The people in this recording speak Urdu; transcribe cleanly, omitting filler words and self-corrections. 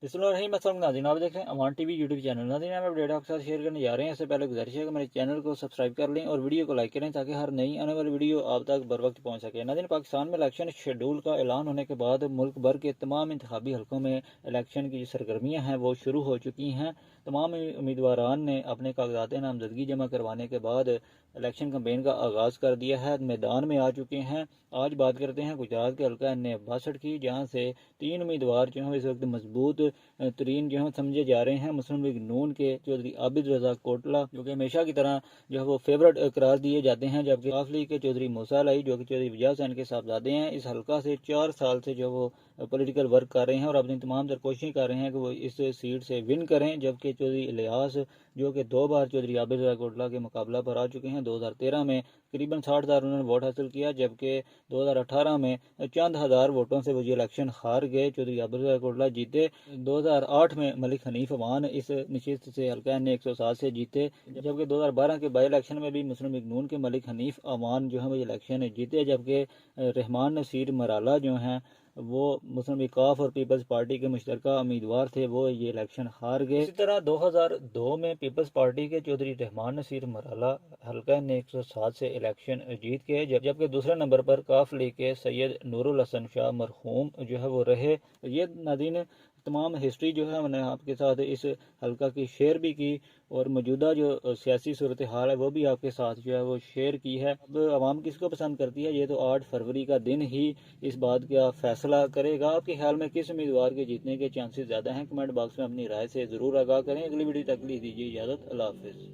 بسم اللہ الرحمن الرحیم ناظرین، آپ دیکھ رہے ہیں امان ٹی وی یوٹیوب چینل۔ ناظرین، ہم اپڈیٹ آپ کے ساتھ شیئر کرنے جا رہے ہیں۔ اس سے پہلے گزارش ہے کہ میرے چینل کو سبسکرائب کر لیں اور ویڈیو کو لائک کریں تاکہ ہر نئی آنے والی ویڈیو آپ تک بر وقت پہنچ سکے۔ ناظرین، پاکستان میں الیکشن شیڈول کا اعلان ہونے کے بعد ملک بھر کے تمام انتخابی حلقوں میں الیکشن کی سرگرمیاں ہیں وہ شروع ہو چکی ہیں۔ تمام امیدواران نے اپنے کاغذات نامزدگی جمع کروانے کے بعد الیکشن کمپین کا آغاز کر دیا ہے، میدان میں آ چکے ہیں۔ آج بات کرتے ہیں گجرات کے حلقہ N62 کی، جہاں سے 3 امیدوار جو ہیں اس وقت مضبوط ترین جو ہیں سمجھے جا رہے ہیں۔ مسلم لیگ نون کے چودھری عابد رضا کوٹلا جو کہ ہمیشہ کی طرح جو ہے وہ فیورٹ قرار دیے جاتے ہیں، جبکہ عوامی لیگ کے چودھری موسیٰ علی جو کہ چودھری وجاہ حسین کے صاحبزادے ہیں، اس حلقہ سے 4 سال سے جو وہ پولیٹیکل ورک کر رہے ہیں اور اپنی تمام تر کوششیں کر رہے ہیں کہ وہ اس سیٹ سے ون کریں، جبکہ چودھری الیاس جو کہ 2 بار چودھری عابد رضا کوٹلا کے مقابلہ پر آ چکے ہیں۔ 2013 میں تقریباً 60,000 انہوں نے ووٹ حاصل کیا، جبکہ 2018 میں چند ہزار ووٹوں سے وہ یہ الیکشن ہار گئے۔ چودھری عابد رضا کوٹلا جیتے، 2008 میں ملک حنیف امان اس نشست سے حلقہ N107 سے جیتے، جبکہ 2012 کے بائی الیکشن میں بھی مسلم لیگ نون کے ملک حنیف امان جو ہیں وہ یہ الیکشن جیتے، جبکہ رحمان نصیر مرالا جو ہیں وہ مسلم لیگ کاف اور پیپلز پارٹی کے مشترکہ امیدوار تھے، وہ یہ الیکشن ہار گئے۔ اسی طرح 2002 میں پیپلز پارٹی کے چودھری رحمان نصیر مرالا حلقہ N107 سے الیکشن جیت گئے، جبکہ دوسرے نمبر پر کاف لیگ کے سید نور الحسن شاہ مرحوم جو ہے وہ رہے۔ یہ ناظرین تمام ہسٹری جو ہے میں نے آپ کے ساتھ اس حلقہ کی شیئر بھی کی اور موجودہ جو سیاسی صورتحال ہے وہ بھی آپ کے ساتھ جو ہے وہ شیئر کی ہے۔ اب عوام کس کو پسند کرتی ہے یہ تو 8 فروری کا دن ہی اس بات کا فیصلہ کرے گا۔ آپ کے خیال میں کس امیدوار کے جیتنے کے چانسز زیادہ ہیں؟ کمنٹ باکس میں اپنی رائے سے ضرور آگاہ کریں۔ اگلی ویڈیو تک کے لیے دیجیے اجازت۔ اللہ حافظ۔